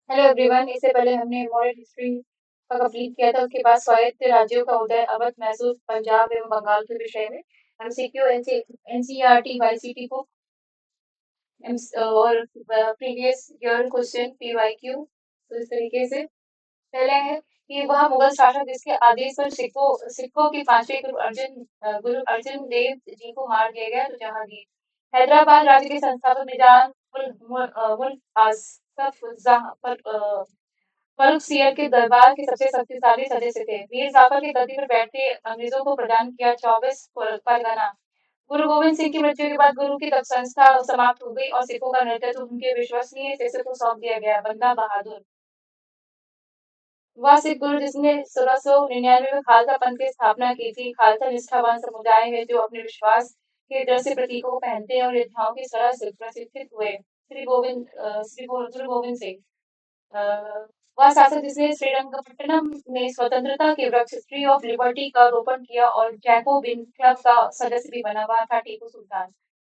Hello everyone. इससे पहले हमने मॉडर्न हिस्ट्री का कंप्लीट किया था। उसके बाद स्वायत्त राज्यों का उदय, अवध, मैसूर, पंजाब एवं बंगाल के विषय में एमसीक्यू, एनसीईआरटी, वाईसीटी को और प्रीवियस ईयर क्वेश्चन पीवाईक्यू। तो इस तरीके से पहले है कि वह मुगल शासक जिसके आदेश पर सिखों सिखों के पांचवें गुरु अर्जुन देव जी को मार दिया गया, तो जहांगीर। हैदराबाद राज्य के संस्थापक निजाम मुल्क आसफ जहां पर फर्रुखसियर के दरबार के सबसे शक्तिशाली सदस्य थे। मीर जाफर के गद्दी पर बैठते अंग्रेजों को प्रदान किया 24 परगना। गुरु गोविंद सिंह की मृत्यु के बाद गुरु की तब संस्था समाप्त हो गई और सिखों का नेतृत्व उनके विश्वसनीय शिष्य को सौंप दिया गया, बंदा बहादुर। वह सिख गुरु जिसने 1699 में खालसा पंथ की स्थापना की थी। खालसा निष्ठावान समुदाय है जो अपने विश्वास के दृश्य प्रतीकों को पहनते हैं और योद्धाओं की तरह से प्रशिक्षित हुए। गुरु गोविंद सिंह वह शासक जिसने श्रीरंगपट्टनम में स्वतंत्रता के वृक्ष ट्री ऑफ लिबर्टी का रोपण किया और जैकोबिन क्लब का सदस्य भी बना हुआ था, टीपू सुल्तान।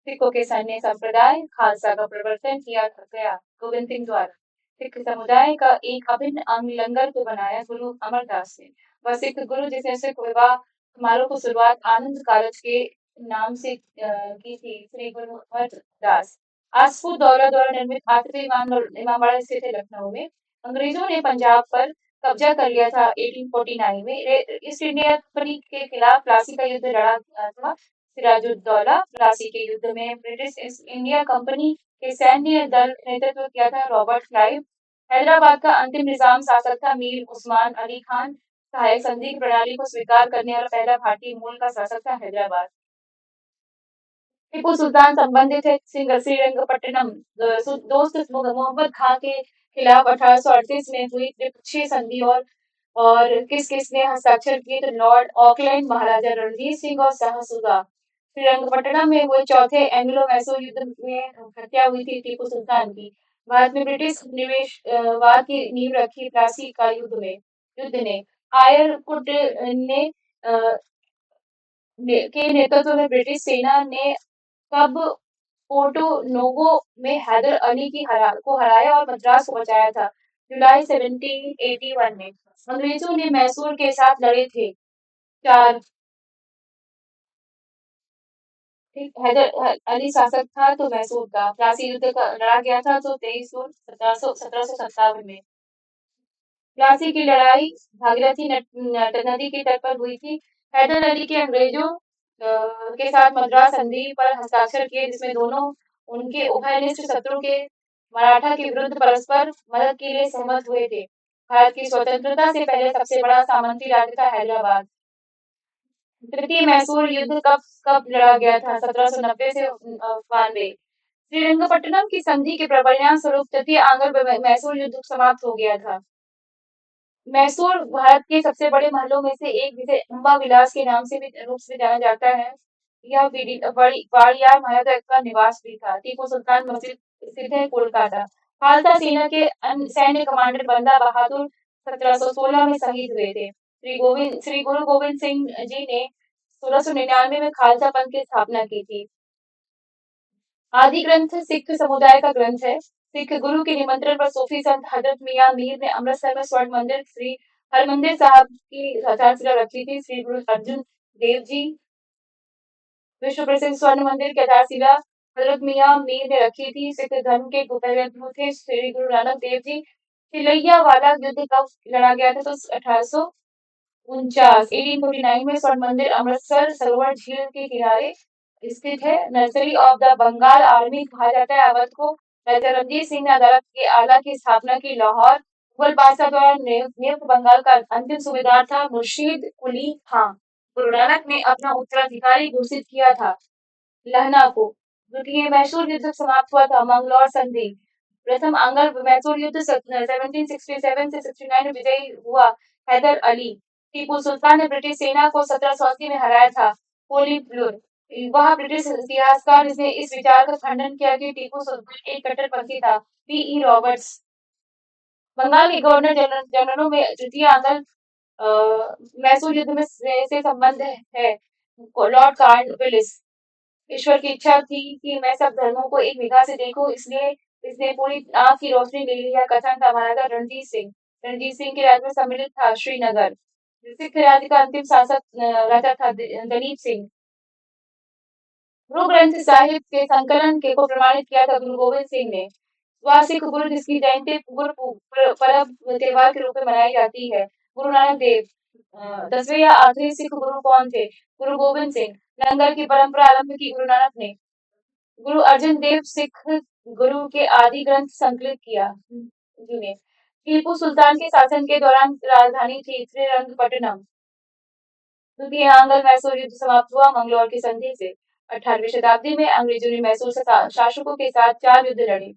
सिखों के सैन्य संप्रदाय खालसा का प्रवर्तन किया गया गोविंद सिंह द्वारा। सिख समुदाय का एक अभिन्न अंग लंगर को बनाया गुरु अमरदास ने। वह सिख गुरु जिसने सिख विवाह समारोह को शुरुआत आनंद कारज के नाम से की थी, श्री गुरु अमरदास। आसफू दौला द्वारा निर्मित आठवीं इमामबाड़ा स्थित है लखनऊ में। अंग्रेजों ने पंजाब पर कब्जा कर लिया था 1849 में। ईस्ट इंडिया कंपनी के खिलाफ प्लासी का युद्ध लड़ा था। सिराजुद्दौला प्लासी के युद्ध में ब्रिटिश ईस्ट इंडिया कंपनी के सैन्य दल नेतृत्व किया था रॉबर्ट क्लाइव। हैदराबाद का अंतिम निजाम शासक था मीर उस्मान अली खान। सहायक संधि की प्रणाली को स्वीकार करने वाला पहला भारतीय मूल का शासक था हैदराबाद। टीपू सुल्तान संबंधित है श्रीरंगपट्टनम दोस्त मोहम्मद खान के खिलाफ 1838 में हुई त्रिपक्षीय संधि और किस किस ने हस्ताक्षर किए, तो लॉर्ड ऑकलैंड, महाराजा रणजीत सिंह और शाहसुजा। श्रीरंगपट्टनम में हुए चौथे एंग्लो मैसूर युद्ध में हत्या हुई थी टीपू सुल्तान की। भारत में ब्रिटिश उपनिवेशवाद की नींव रखी प्लासी का युद्ध ने आयरकुट के नेतृत्व में ब्रिटिश सेना ने कब पोर्टो नोवो में हैदर अली को हराया और मद्रास को बचाया था, जुलाई 1781 में। अंग्रेजों ने मैसूर के साथ लड़े थे चार। ठीक, हैदर अली शासक था तो मैसूर का। प्लासी युद्ध का लड़ा गया था तो 23 जून 1757 में। प्लासी की लड़ाई भागीरथी नदी के तट पर हुई थी। हैदर अली के अंग्रेजों के साथ मद्रास संधि पर हस्ताक्षर किए, जिसमें दोनों उनके उभयनिष्ठ शत्रु के मराठा के विरुद्ध परस्पर मदद के लिए सहमत हुए थे। भारत की स्वतंत्रता से पहले सबसे बड़ा सामंती राज्य था हैदराबाद। तृतीय मैसूर युद्ध कब कब लड़ा गया था? 1790 से 92। श्रीरंगपट्टनम की संधि के परिणाम स्वरूप तृतीय आंग्ल मैसूर युद्ध समाप्त हो गया था। मैसूर भारत के सबसे बड़े महलों में से एक, जिसे अम्बा विलास के नाम से भी रूप से जाना जाता है। यह वाड़ियार महाराजा का निवास भी था। टीपू सुल्तान मस्जिद स्थित है कोलकाता। खालसा सेना के सैन्य कमांडर बंदा बहादुर 1716 में शहीद हुए थे। श्री गुरु गोविंद सिंह जी ने 1699 में खालसा पंथ की स्थापना की थी। आदि ग्रंथ सिख समुदाय का ग्रंथ है। सिख गुरु के निमंत्रण पर सूफी संत हजरत मियां मीर ने अमृतसर में स्वर्ण मंदिर श्री हरमंदिर साहब की आधारशिला रखी थी। श्री गुरु अर्जुन देव जी विश्व प्रसिद्ध स्वर्ण मंदिर की आधारशिला हजरत मियां मीर ने रखी थी। सिख धर्म के पहले गुरु थे श्री गुरु नानक देव जी। तिलैया वाला युद्ध कब लड़ा गया था? तो 1849 में स्वर्ण मंदिर अमृतसर सरोवर झील के किनारे स्थित है। Nursery of the Bengal army कहा जाता है अवध को। राजा रणजीत सिंह ने अदालत के आला की स्थापना की। लाहौर मुगल बादशाह द्वारा नियुक्त बंगाल का अंतिम सूबेदार था मुर्शीद कुली खां। गुरु नानक ने अपना उत्तराधिकारी घोषित किया था लहना को। द्वितीय मैसूर युद्ध समाप्त हुआ था मंगलौर संधि। प्रथम आंग्ल मैसूर युद्ध 1767 से 69 में विजयी हुआ हैदर अली। टीपू सुल्तान ने ब्रिटिश सेना को 1780 में हराया था। पोलीफ्लूर वह ब्रिटिश इतिहासकार जिसने इस विचार का खंडन किया कि टीपू सुल्तान एक कट्टरपंथी था, पी.ई. रॉबर्ट्स। बंगाल के गवर्नर जनरलों में तृतीय आंग्ल मैसूर युद्ध में से संबंध है लॉर्ड कार्नवालिस। ईश्वर की इच्छा थी कि मैं सब धर्मों को एक निगाह से देखूं, इसलिए इसने पूरी आँख की रोशनी ले ली, यह कथन था महाराजा रणजीत सिंह। रणजीत सिंह के राज्य में सम्मिलित था श्रीनगर। सिख राज्य का अंतिम शासक राजा था दलीप सिंह। गुरु ग्रंथ साहिब के संकलन के को प्रमाणित किया था गुरु गोविंद सिंह ने। वह सिख गुरु जिसकी जयंती पर्व त्योहार के रूप में मनाई जाती है। गुरु नानक देव 10वें या आखिरी सिख गुरु कौन थे? गुरु गोविंद सिंह। लंगर की परंपरा आरंभ की गुरु नानक ने। गुरु अर्जन देव सिख गुरु के आदि ग्रंथ संकलित किया जिन्हें। टीपू सुल्तान के शासन के दौरान राजधानी थी श्रीरंगपट्टनम। द्वितीय आंग्ल मैसूर युद्ध समाप्त हुआ मंगलौर की संधि से। 18वीं शताब्दी में अंग्रेजों ने मैसूर शासकों के साथ 4 युद्ध लड़े।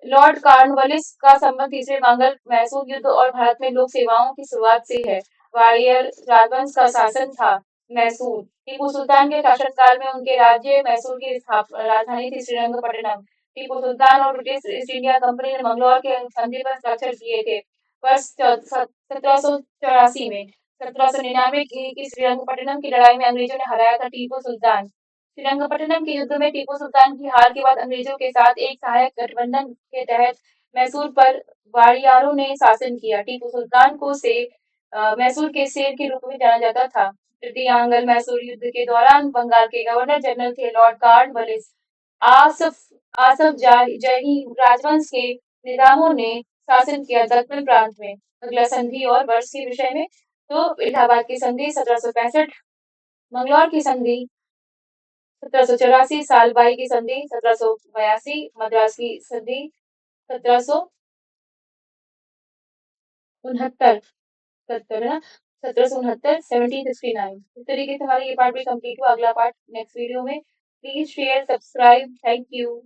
लॉर्ड कॉर्नवालिस का संबंध तीसरे मंगल मैसूर युद्ध और भारत में लोक सेवाओं की शुरुआत से है। वाड़ियर राजवंश का शासन था मैसूर। टीपू सुल्तान के शासनकाल में उनके राज्य मैसूर की राजधानी थी श्रीरंगपट्टनम। टीपू सुल्तान और ब्रिटिश ईस्ट इंडिया कंपनी ने मंगलौर के संधि पर हस्ताक्षर किए थे वर्ष 1784 में। 1799 की श्रीरंगपट्टनम की लड़ाई में अंग्रेजों ने हराया था टीपू सुल्तान। श्रीरंगपट्टनम के युद्ध में टीपू सुल्तान की हार के बाद अंग्रेजों के साथ एक सहायक गठबंधन के तहत मैसूर पर वाड़ियारों ने शासन किया। टीपू सुल्तान को मैसूर के शेर के रूप में जाना जाता था। तृतीय आंग्ल मैसूर युद्ध के दौरान बंगाल के गवर्नर जनरल थे लॉर्ड कॉर्नवालिस। आसफ आसफ जही राजवंश के निजामों ने शासन किया दक्षिण प्रांत में। अगला संधि और वर्ष के विषय में तो इलाहाबाद की संधि 1765, मंगलौर की संधि 1784, सालबाई की संधि 1782, मद्रास की संधि 1769 1769 1769। इस तरीके से हमारा ये पार्ट भी कंप्लीट हुआ। अगला पार्ट नेक्स्ट वीडियो में। Please share subscribe. Thank you.